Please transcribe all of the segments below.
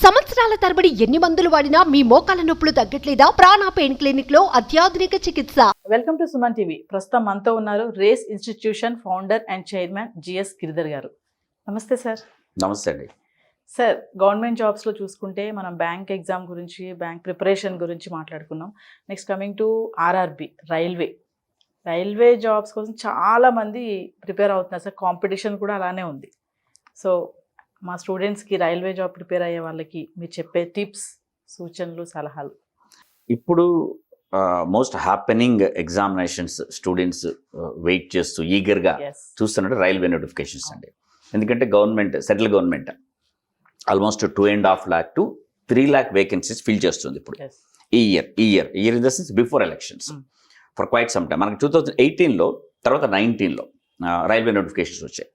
సంవత్సరాల తరబడి ఎన్ని మందులు వాడినా మీ మోకాల నొప్పులు తగ్గట్లేదా? ప్రాణ పెయిన్ క్లినిక్ లో అత్యాధునిక చికిత్స. Welcome to Suman TV. ప్రస్తుతం మనతో ఉన్నారు race institution founder and chairman G S Giridhar గారు. నమస్తే సార్. నమస్తే అండి. సార్, గవర్నమెంట్ జాబ్స్లో చూసుకుంటే మనం బ్యాంక్ ఎగ్జామ్ గురించి, బ్యాంక్ ప్రిపరేషన్ గురించి మాట్లాడుకున్నాం. Next coming to RRB, railway jobs కోసం చాలామంది ప్రిపేర్ అవుతున్నారు సార్. కాంపిటీషన్ కూడా అలానే ఉంది. సో మా స్టూడెంట్స్కి రైల్వే జాబ్ ప్రిపేర్ అయ్యే వాళ్ళకి మీరు చెప్పే టిప్స్, సూచనలు, సలహాలు. ఇప్పుడు most happening examinations students wait చేస్తూ ఈగర్గా చూస్తున్నట్టు రైల్వే నోటిఫికేషన్స్ అండి. ఎందుకంటే government, central government almost 2.5 lakh to 3 lakh vacancies fill చేస్తుంది ఇప్పుడు ఈ year in the sense before elections for quite some time. మనకి 2018లో తర్వాత 19లో రైల్వే నోటిఫికేషన్స్ వచ్చాయి.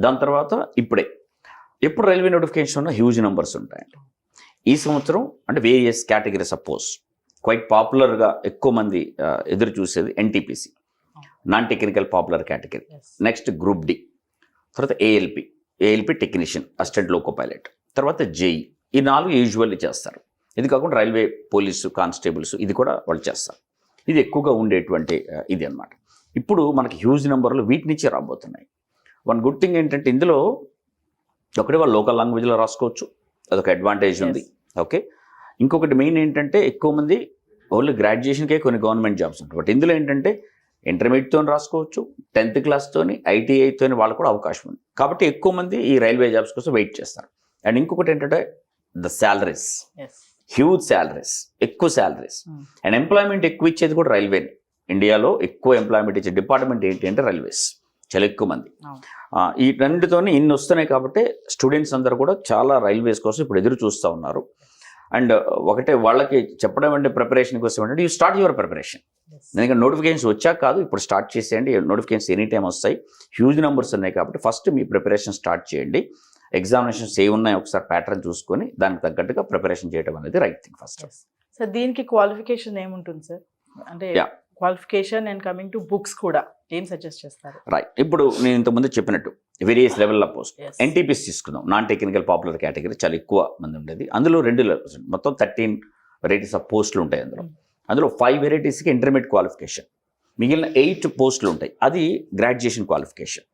దాని తర్వాత ఎప్పుడు రైల్వే నోటిఫికేషన్ ఉన్న హ్యూజ్ నెంబర్స్ ఉంటాయండి. ఈ సంవత్సరం అంటే various categories of post quite పాపులర్గా ఎక్కువ మంది ఎదురు చూసేది NTPC, non technical popular category. Next group D, తర్వాత ALP technician, assistant loco pilot, తర్వాత జేఈ. ఈ 4 యూజువల్లీ చేస్తారు. ఇది కాకుండా రైల్వే పోలీసు, కానిస్టేబుల్స్ ఇది కూడా వాళ్ళు చేస్తారు. ఇది ఎక్కువగా ఉండేటువంటి ఇది అనమాట. ఇప్పుడు మనకి హ్యూజ్ నెంబర్లు వీటి నుంచే రాబోతున్నాయి. వన్ గుడ్ థింగ్ ఏంటంటే ఇందులో ఒకటి వాళ్ళు లోకల్ లాంగ్వేజ్లో రాసుకోవచ్చు, అదొక అడ్వాంటేజ్ ఉంది. ఓకే, ఇంకొకటి మెయిన్ ఏంటంటే ఎక్కువ మంది ఓన్లీ గ్రాడ్యుయేషన్కే కొన్ని గవర్నమెంట్ జాబ్స్ ఉంటాయి. బట్ ఇందులో ఏంటంటే ఇంటర్మీడియట్తో రాసుకోవచ్చు, 10th క్లాస్తోని, ఐటీఐతో వాళ్ళకు కూడా అవకాశం ఉంది. కాబట్టి ఎక్కువ మంది ఈ రైల్వే జాబ్స్ కోసం వెయిట్ చేస్తారు. అండ్ ఇంకొకటి ఏంటంటే ద శాలరీస్, హ్యూజ్ శాలరీస్, ఎక్కువ శాలరీస్. అండ్ ఎంప్లాయ్మెంట్ ఎక్కువ ఇచ్చేది కూడా రైల్వేని. ఇండియాలో ఎక్కువ ఎంప్లాయ్మెంట్ ఇచ్చే డిపార్ట్మెంట్ ఏంటి అంటే రైల్వేస్, చాలా ఎక్కువ మంది. ఈ రెండుతోనే ఇన్ని వస్తున్నాయి కాబట్టి స్టూడెంట్స్ అందరూ కూడా చాలా రైల్వేస్ కోసం ఇప్పుడు ఎదురు చూస్తూ ఉన్నారు. అండ్ ఒకటే వాళ్ళకి చెప్పడం అంటే ప్రిపరేషన్ కోసం ఏంటంటే యూ స్టార్ట్ యువర్ ప్రిపరేషన్. ఎందుకంటే నోటిఫికేషన్స్ వచ్చాక కాదు, ఇప్పుడు స్టార్ట్ చేసేయండి. నోటిఫికేషన్స్ ఎనీ టైం వస్తాయి, హ్యూజ్ నెంబర్స్ ఉన్నాయి కాబట్టి ఫస్ట్ మీ ప్రిపరేషన్ స్టార్ట్ చేయండి. ఎగ్జామినేషన్స్ ఏ ఉన్నాయో ఒకసారి ప్యాటర్న్ చూసుకొని దానికి తగ్గట్టుగా ప్రిపరేషన్ చేయడం అనేది రైట్ థింగ్ ఫస్ట్. సార్, దీనికి క్వాలిఫికేషన్ ఏముంటుంది సార్? అంటే qualification and coming to books కూడా ఏం సజెస్ట్ చేస్తారు? రైట్, ఇప్పుడు నేను ఇంతకుముందు చెప్పినట్టు వేరియస్ లెవెల్లో పోస్ట్ ఎన్టీపీసీ తీసుకుందాం. నాన్ టెక్నికల్ పాపులర్ కేటగిరీ చాలా ఎక్కువ మంది ఉండేది. అందులో 2 లెవెల్స్, మొత్తం 13 వెరైటీస్ ఆఫ్ పోస్టులు ఉంటాయి. అందులో 5 వెరైటీస్కి ఇంటర్మీడియట్ క్వాలిఫికేషన్, మిగిలిన 8 పోస్టులు ఉంటాయి. అది గ్రాడ్యుయేషన్ క్వాలిఫికేషన్.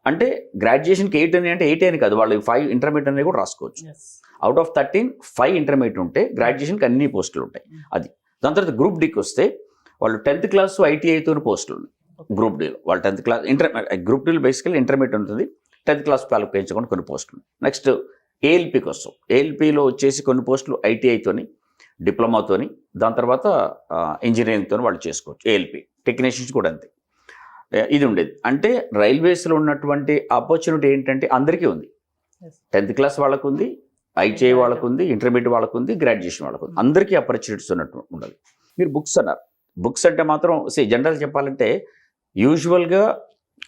అంటే గ్రాడ్యుయేషన్కి 8 అని అంటే 8 అని కాదు, వాళ్ళు 5 ఇంటర్మీడియట్ అనేది కూడా రాసుకోవచ్చు. అవుట్ ఆఫ్ 13 5 ఇంటర్మీడియట్ ఉంటే గ్రాడ్యుయేషన్కి అన్ని పోస్టులు ఉంటాయి. అది దాని తర్వాత గ్రూప్ డికి వస్తే వాళ్ళు 10th క్లాస్ ఐటీఐతో పోస్టులు ఉన్నాయి. గ్రూప్ డీలో వాళ్ళు 10th క్లాస్ గ్రూప్ డీలో బేసికల్లీ ఇంటర్మీడియట్ ఉంటుంది, 10th క్లాస్ క్వాలిఫికేషన్ కొన్ని పోస్టులు. నెక్స్ట్ ఏఎల్పికి వస్తాం. ఏఎల్పిలో వచ్చేసి కొన్ని పోస్టులు ఐటీఐతోని, డిప్లొమాతోని, దాని తర్వాత ఇంజనీరింగ్తో వాళ్ళు చేసుకోవచ్చు. ఏఎల్పి టెక్నీషియన్స్ కూడా అంతే. ఇది ఉండేది. అంటే రైల్వేస్లో ఉన్నటువంటి ఆపర్చునిటీ ఏంటంటే అందరికీ ఉంది. 10th క్లాస్ వాళ్ళకు ఉంది, ఐటీఐ వాళ్ళకు ఉంది, ఇంటర్మీడియట్ వాళ్ళకు ఉంది, గ్రాడ్యుయేషన్ వాళ్ళకు ఉంది. అందరికీ ఆపర్చునిటీస్ ఉన్నట్టు ఉండాలి. మీరు బుక్స్ అన్నారు. బుక్స్ అంటే మాత్రం జనరల్ చెప్పాలంటే యూజువల్గా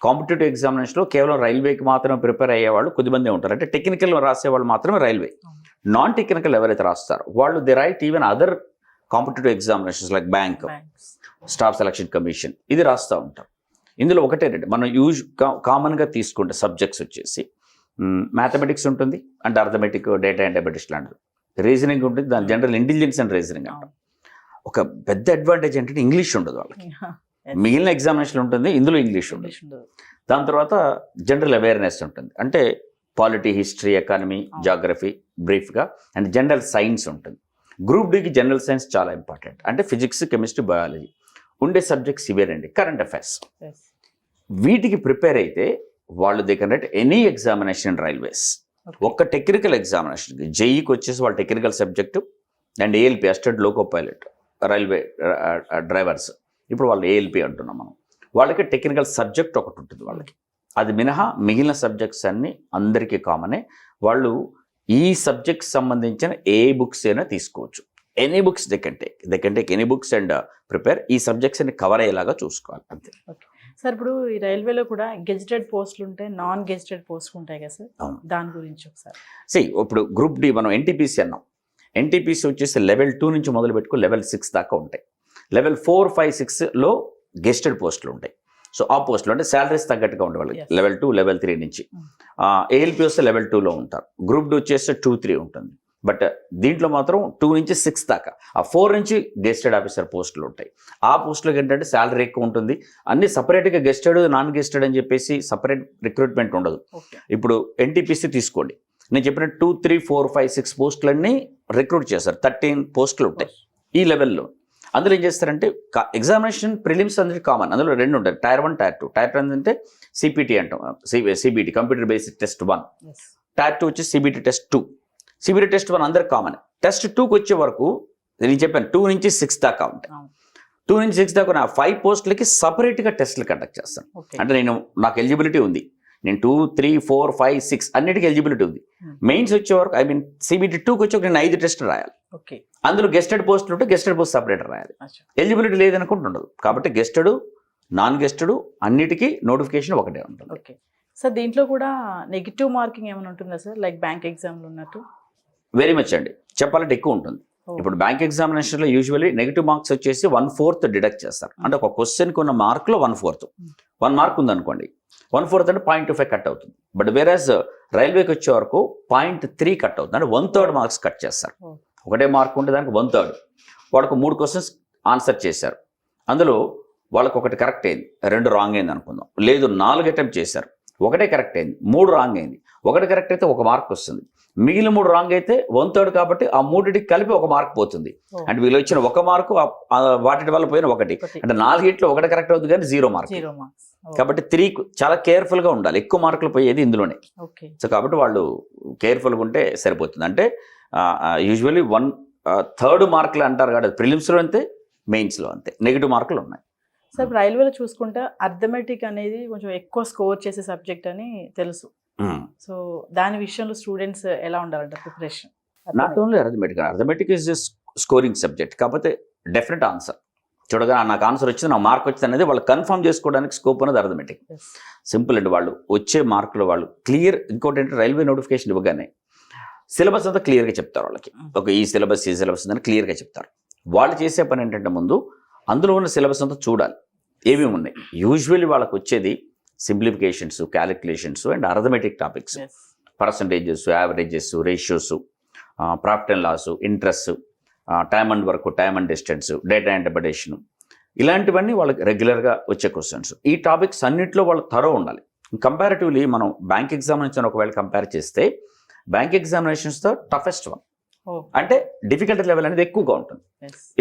కాంపిటేటివ్ ఎగ్జామినేషన్లో కేవలం రైల్వేకి మాత్రమే ప్రిపేర్ అయ్యేవాళ్ళు కొద్దిమంది ఉంటారు. అంటే టెక్నికల్ రాసేవాళ్ళు మాత్రమే రైల్వే. నాన్ టెక్నికల్ ఎవరైతే రాస్తారో వాళ్ళు they right even other competitive examinations like bank, staff selection commission, ఇది రాస్తూ ఉంటారు. ఇందులో ఒకటే మనం కామన్గా తీసుకుంటే సబ్జెక్ట్స్ వచ్చేసి మ్యాథమెటిక్స్ ఉంటుంది, అంటే అర్థమెటిక్, డేటా అండ్ డయాబెటిక్స్ లాంటివి. రీజనింగ్ ఉంటుంది, దాని జనరల్ ఇంటెలిజెన్స్ అండ్ రీజనింగ్ అంటాం. ఒక పెద్ద అడ్వాంటేజ్ ఏంటంటే ఇంగ్లీష్ ఉండదు వాళ్ళకి. మిగిలిన ఎగ్జామినేషన్ ఉంటుంది, ఇందులో ఇంగ్లీష్ ఉండదు. దాని తర్వాత జనరల్ అవేర్నెస్ ఉంటుంది, అంటే పాలిటీ, హిస్టరీ, ఎకానమీ, జాగ్రఫీ బ్రీఫ్గా, అండ్ జనరల్ సైన్స్ ఉంటుంది. గ్రూప్ డికి జనరల్ సైన్స్ చాలా ఇంపార్టెంట్, అంటే ఫిజిక్స్, కెమిస్ట్రీ, బయాలజీ ఉండే సబ్జెక్ట్స్ ఇవేనండి. కరెంట్ అఫైర్స్, వీటికి ప్రిపేర్ అయితే వాళ్ళు they can write any examination in railways. ఒక్క టెక్నికల్ ఎగ్జామినేషన్కి జేఈకి వచ్చేసి వాళ్ళ technical subject, and ALP assistant loco pilot, railway drivers, ఇప్పుడు వాళ్ళు ఏఎల్పి అంటున్నాం మనం. వాళ్ళకి టెక్నికల్ సబ్జెక్ట్ ఒకటి ఉంటుంది వాళ్ళకి. అది మినహా మిగిలిన సబ్జెక్ట్స్ అన్నీ అందరికీ కామనే. వాళ్ళు ఈ సబ్జెక్ట్ సంబంధించిన ఏ బుక్స్ అయినా తీసుకోవచ్చు. Any books they can take any books and prepare. ఈ సబ్జెక్ట్స్ అన్ని కవర్ అయ్యేలాగా చూసుకోవాలి అంతే. సార్, ఇప్పుడు ఈ రైల్వేలో కూడా గెజిటెడ్ పోస్టులు ఉంటాయి, నాన్ గెజిటెడ్ పోస్టులు ఉంటాయి కదా సార్, దాని గురించి ఒకసారి. ఇప్పుడు గ్రూప్ డి మనం ఎన్టీపీసీ అన్నాం. ఎన్టీపీసీ వచ్చేసి లెవెల్ 2 నుంచి మొదలు పెట్టుకుని లెవెల్ 6 దాకా ఉంటాయి. లెవెల్ 4, 5, 6లో గెస్టెడ్ పోస్టులు ఉంటాయి. సో ఆ పోస్టులు అంటే శాలరీస్ తగ్గట్టుగా ఉండే వాళ్ళకి లెవెల్ 2, లెవెల్ 3 నుంచి. ఏఎల్పి వస్తే లెవెల్ 2లో ఉంటారు. గ్రూప్ డి వచ్చేస్తే 2, 3 ఉంటుంది. బట్ దీంట్లో మాత్రం 2 నుంచి 6 దాకా, ఆ 4 నుంచి గెస్టెడ్ ఆఫీసర్ పోస్టులు ఉంటాయి. ఆ పోస్టులకు ఏంటంటే శాలరీ ఎక్కువ ఉంటుంది. అన్ని సపరేట్గా గెస్టెడ్ నాన్ గెస్టెడ్ అని చెప్పేసి సపరేట్ రిక్రూట్మెంట్ ఉండదు. ఇప్పుడు ఎన్టీపీసీ తీసుకోండి, నేను చెప్పిన 2, 3, 4, 5, 6 పోస్టులన్నీ రిక్రూట్ చేస్తారు. 13 పోస్టులు ఉంటాయి ఈ లెవెల్లో. అందులో ఏం చేస్తారంటే ఎగ్జామినేషన్ ప్రిలిమ్స్ అందరికి కామన్, అందులో 2 ఉంటాయి, టైర్ 1, టైర్ 2. టైర్ 1 అంటే సిపిటి అంటాం, CBT computer based test 1. Tier 2 వచ్చి సిబిటి టెస్ట్ 2. సిబిటి టెస్ట్ 1 అందరికి కామన్. టెస్ట్ 2కి వచ్చే వరకు నేను చెప్పాను 2 నుంచి 6 దాకా ఉంటాయి. 2 నుంచి 6 దాకా నా 5 పోస్టులకి సపరేట్గా టెస్టులు కండక్ట్ చేస్తాను. అంటే నాకు ఎలిజిబిలిటీ ఉంది, నేను 2, 3, 4, 5, 6 అన్నిటికీ ఎలిజిబిలిటీ ఉంది. మెయిన్స్ వచ్చే వరకు సిబిటి 2కి వచ్చి నేను 5 టెస్టులు రాయాలి. అందులో గెస్టెడ్ పోస్టులు ఉంటే గెస్టెడ్ పోస్ట్ సపరేట్ రాయాలి. ఎలిజిబిలిటీ లేదనుకుంటూ ఉండదు. కాబట్టి గెస్టెడ్ నాన్ గెస్టెడ్ అన్నిటికీ నోటిఫికేషన్ ఒకటే ఉంటుంది. ఓకే సార్, దీంట్లో కూడా నెగిటివ్ మార్కింగ్ ఏమైనా ఉంటుందా సార్, లైక్ బ్యాంక్ ఎగ్జామ్లో ఉన్నట్టు? వెరీ మచ్ అండి, చెప్పాలంటే ఎక్కువ ఉంటుంది. ఇప్పుడు బ్యాంక్ ఎగ్జామినేషన్లో యూజువల్లీ నెగిటివ్ మార్క్స్ వచ్చేసి 1/4 డిడక్ట్ చేస్తారు. అంటే ఒక క్వశ్చన్కి ఉన్న మార్కులో 1/4, 1 మార్క్ ఉందనుకోండి, 1/4 అంటే 0.25 కట్ అవుతుంది. బట్ వేరేస్ రైల్వేకి వచ్చే వరకు 0.3 కట్ అవుతుంది. అంటే 1/3 మార్క్స్ కట్ చేస్తారు. ఒకటే మార్క్ ఉంటే దానికి 1/3. వాళ్ళకు 3 క్వశ్చన్స్ ఆన్సర్ చేశారు, అందులో వాళ్ళకు ఒకటి కరెక్ట్ అయింది, 2 రాంగ్ అయింది అనుకుందాం. లేదు 4 అటెంప్ట్ చేశారు, ఒకటే కరెక్ట్ అయింది, 3 రాంగ్ అయింది. ఒకటి కరెక్ట్ అయితే 1 మార్క్ వస్తుంది, మిగిలిన 3 రాంగ్ అయితే 1/3 కాబట్టి ఆ 3టికి కలిపి 1 మార్క్ పోతుంది. అంటే వీళ్ళు వచ్చిన 1 మార్కు వాటి వల్ల పోయిన 1, అంటే 4 ఒకటి కరెక్ట్ అవుతుంది కానీ 0 మార్క్. కాబట్టి 3 చాలా కేర్ఫుల్గా ఉండాలి, ఎక్కువ మార్కులు పోయేది ఇందులోనే. సో కాబట్టి వాళ్ళు కేర్ఫుల్గా ఉంటే సరిపోతుంది. అంటే యూజువల్లీ 1/3 మార్కులు అంటారు కాబట్టి ప్రిలిమ్స్లో అంతే, మెయిన్స్లో అంతే నెగిటివ్ మార్కులు ఉన్నాయి. సార్ రైల్వేలో చూసుకుంటే అర్థమెటిక్ అనేది కొంచెం ఎక్కువ స్కోర్ చేసే సబ్జెక్ట్ అని తెలుసు. సో దాని విషయంలో స్టూడెంట్స్ ఎలా ఉండాలంటే preparation? Not only arithmetic is scoring subject, కాకపోతే డెఫినెట్ ఆన్సర్ చూడగా నాకు ఆన్సర్ వచ్చింది, నా మార్క్ వచ్చింది అనేది వాళ్ళు కన్ఫర్మ్ చేసుకోవడానికి స్కోప్ అనేది అర్థమెటిక్. సింపుల్ అండి, వాళ్ళు వచ్చే మార్కులు వాళ్ళు క్లియర్. ఇంకోటి ఏంటంటే రైల్వే నోటిఫికేషన్ ఇవ్వగానే సిలబస్ అంతా క్లియర్గా చెప్తారు వాళ్ళకి. ఈ సిలబస్ అని క్లియర్గా చెప్తారు. వాళ్ళు చేసే పని ఏంటంటే ముందు అందులో ఉన్న సిలబస్ అంతా చూడాలి, ఏమేమి ఉన్నాయి. యూజువల్లీ వాళ్ళకి వచ్చేది simplifications, calculations and arithmetic topics, percentages, averages, ratios, profit and loss, interest, time and work, time and distance, data interpretation, ఇలాంటివన్నీ వాళ్ళకి రెగ్యులర్గా వచ్చే క్వశ్చన్స్. ఈ టాపిక్స్ అన్నింటిలో వాళ్ళు థరో ఉండాలి. కంపారిటివ్లీ మనం బ్యాంక్ ఎగ్జామినేషన్ ఒకవేళ కంపేర్ చేస్తే బ్యాంక్ ఎగ్జామినేషన్స్తో టఫెస్ట్ వన్. అంటే డిఫికల్టీ లెవెల్ అనేది ఎక్కువగా ఉంటుంది,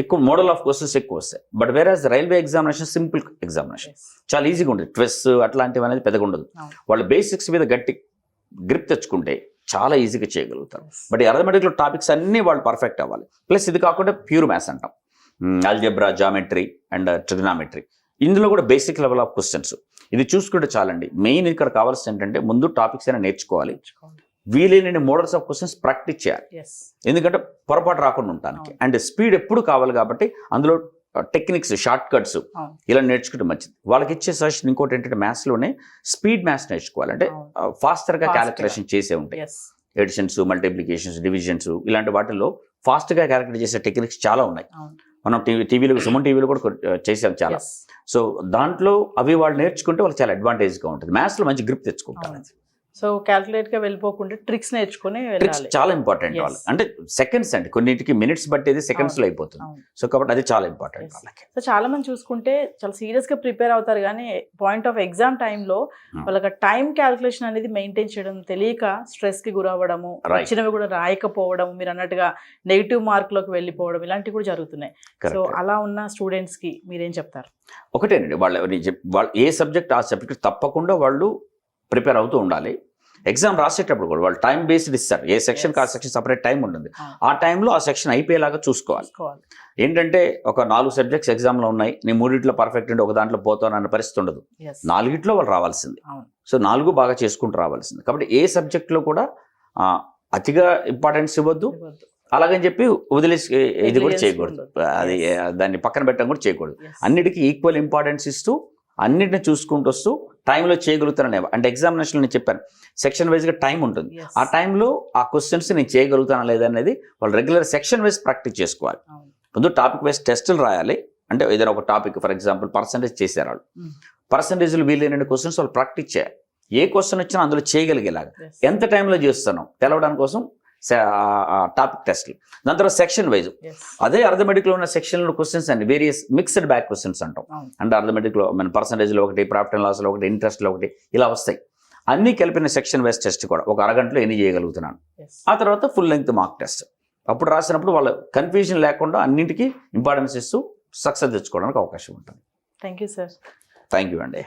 ఎక్కువ మోడల్ ఆఫ్ క్వశ్చన్స్ ఎక్కువ వస్తాయి. But whereas railway examination simple examination, చాలా ఈజీగా ఉంటుంది. ట్విస్ట్ అట్లాంటివి అనేది పెద్దగా ఉండదు. వాళ్ళు బేసిక్స్ మీద గట్టి గ్రిప్ తెచ్చుకుంటే చాలా ఈజీగా చేయగలుగుతారు. బట్ ఈ అర్థమెటిక్లో టాపిక్స్ అన్నీ వాళ్ళు పర్ఫెక్ట్ అవ్వాలి. ప్లస్ ఇది కాకుండా ప్యూర్ మ్యాథ్స్ అంటాం, ఆల్జెబ్రా, జామెట్రీ అండ్ ట్రిగనామెట్రీ, ఇందులో కూడా బేసిక్ లెవెల్ ఆఫ్ క్వశ్చన్స్. ఇది చూసుకుంటే చాలండి. మెయిన్ ఇక్కడ కావాల్సింది ఏంటంటే ముందు టాపిక్స్ అయినా నేర్చుకోవాలి, వీలైన మోడల్స్ ఆఫ్ క్వశ్చన్స్ ప్రాక్టీస్ చేయాలి, ఎందుకంటే పొరపాటు రాకుండా ఉండడానికి. అండ్ స్పీడ్ ఎప్పుడు కావాలి కాబట్టి అందులో టెక్నిక్స్, షార్ట్ కట్స్ ఇలా నేర్చుకుంటే మంచిది. వాళ్ళకి ఇచ్చే సజెషన్ ఇంకోటి ఏంటంటే మ్యాథ్స్లోనే స్పీడ్ మ్యాథ్స్ నేర్చుకోవాలి. అంటే ఫాస్టర్గా క్యాలిక్యులేషన్ చేసే ఉంటాయి, ఎడిషన్స్, మల్టిప్లికేషన్స్, డివిజన్స్, ఇలాంటి వాటిల్లో ఫాస్ట్గా క్యాలిక్యులేట్ చేసే టెక్నిక్స్ చాలా ఉన్నాయి. మనం టీవీలో సుమన్ టీవీలో కూడా చేసాం చాలా. సో దాంట్లో అవి వాళ్ళు నేర్చుకుంటే వాళ్ళకి చాలా అడ్వాంటేజ్గా ఉంటుంది. మ్యాథ్స్లో మంచి గ్రిప్ తెచ్చుకుంటారు. సో క్యాల్కులేట్గా వెళ్ళిపోకుండా ట్రిక్స్ నేర్చుకుని ట్రిక్స్ చాలా ఇంపార్టెంట్. వాళ్ళు అంటే సెకండ్స్ అండి, కొన్నింటికి మినిట్స్ బట్టేది సెకండ్స్లో అయిపోతుంది. సో కాబట్టి అది చాలా ఇంపార్టెంట్ వాళ్ళకి. సో చాలా మంది చూసుకుంటే చాలా సీరియస్గా ప్రిపేర్ అవుతారు, కానీ పాయింట్ ఆఫ్ ఎగ్జామ్ టైంలో వాళ్ళకి టైం క్యాల్కులేషన్ అనేది మెయింటైన్ చేయడం తెలియక స్ట్రెస్కి గురవ్వడము, వచ్చినవి కూడా రాయకపోవడం, మీరు అన్నట్టుగా నెగిటివ్ మార్క్లోకి వెళ్ళిపోవడం, ఇలాంటివి కూడా జరుగుతున్నాయి. సో అలా ఉన్న స్టూడెంట్స్కి మీరేం చెప్తారు? ఒకటేనండి, వాళ్ళు ఏ సబ్జెక్ట్ ఆ సబ్జెక్ట్ తప్పకుండా వాళ్ళు ప్రిపేర్ అవుతూ ఉండాలి. ఎగ్జామ్ రాసేటప్పుడు కూడా వాళ్ళు టైం బేస్డ్ ఇస్తారు, ఏ సెక్షన్కి ఆ సెక్షన్ సపరేట్ టైం ఉంటుంది. ఆ టైంలో ఆ సెక్షన్ అయిపోయేలాగా చూసుకోవాలి. ఏంటంటే ఒక 4 సబ్జెక్ట్స్ ఎగ్జామ్లో ఉన్నాయి, నేను 3 పర్ఫెక్ట్ ఉంటే ఒక దాంట్లో పోతాను అన్న పరిస్థితి ఉండదు. 4 వాళ్ళు రావాల్సింది. సో 4 బాగా చేసుకుంటూ రావాల్సింది. కాబట్టి ఏ సబ్జెక్ట్లో కూడా అతిగా ఇంపార్టెన్స్ ఇవ్వద్దు, అలాగని చెప్పి వదిలేసి ఇది కూడా చేయకూడదు, అది దాన్ని పక్కన పెట్టడం కూడా చేయకూడదు. అన్నిటికీ ఈక్వల్ ఇంపార్టెన్స్ ఇస్తూ అన్నిటిని చూసుకుంటూ వస్తూ టైంలో చేయగలుగుతాననే. అంటే ఎగ్జామినేషన్లో నేను చెప్పాను సెక్షన్ వైజ్గా టైం ఉంటుంది, ఆ టైంలో ఆ క్వశ్చన్స్ నేను చేయగలుగుతానా లేదనేది వాళ్ళు రెగ్యులర్ సెక్షన్ వైజ్ ప్రాక్టీస్ చేసుకోవాలి. ముందు టాపిక్ వైజ్ టెస్టులు రాయాలి. అంటే ఏదైనా ఒక టాపిక్ ఫర్ ఎగ్జాంపుల్ పర్సంటేజ్ చేశారు వాళ్ళు, పర్సంటేజ్లు వీలైన క్వశ్చన్స్ వాళ్ళు ప్రాక్టీస్ చేయాలి. ఏ క్వశ్చన్ వచ్చినా అందులో చేయగలిగేలాగా ఎంత టైంలో చేస్తున్నాం తెలవడానికి కోసం టాపిక్ టెస్ట్లు. దాని తర్వాత సెక్షన్ వైజ్ ఎస్ అదే అర్థమెటిక్లో ఉన్న సెక్షన్లో క్వశ్చన్స్ అండి వేరియస్ మిక్స్డ్ బ్యాక్ క్వశ్చన్స్ అంటాం. అవును. అంటే అర్థమెటిక్లో మన పర్సంటేజ్లో ఒకటి, ప్రాఫిట్ అండ్ లాస్లో ఒకటి, ఇంట్రెస్ట్లో ఒకటి, ఇలా వస్తాయి. అన్నీ కలిపిన సెక్షన్ వైజ్ టెస్ట్ కూడా ఒక అరగంటలో ఎన్ని చేయగలుగుతున్నాను. ఎస్ ఆ తర్వాత ఫుల్ లెంగ్త్ మార్క్ టెస్ట్. అప్పుడు రాసినప్పుడు వాళ్ళ కన్ఫ్యూజన్ లేకుండా అన్నింటికీ ఇంపార్టెన్స్ ఇస్తూ సక్సెస్ తెచ్చుకోవడానికి అవకాశం ఉంటుంది. Thank you sir. Thank you అండి.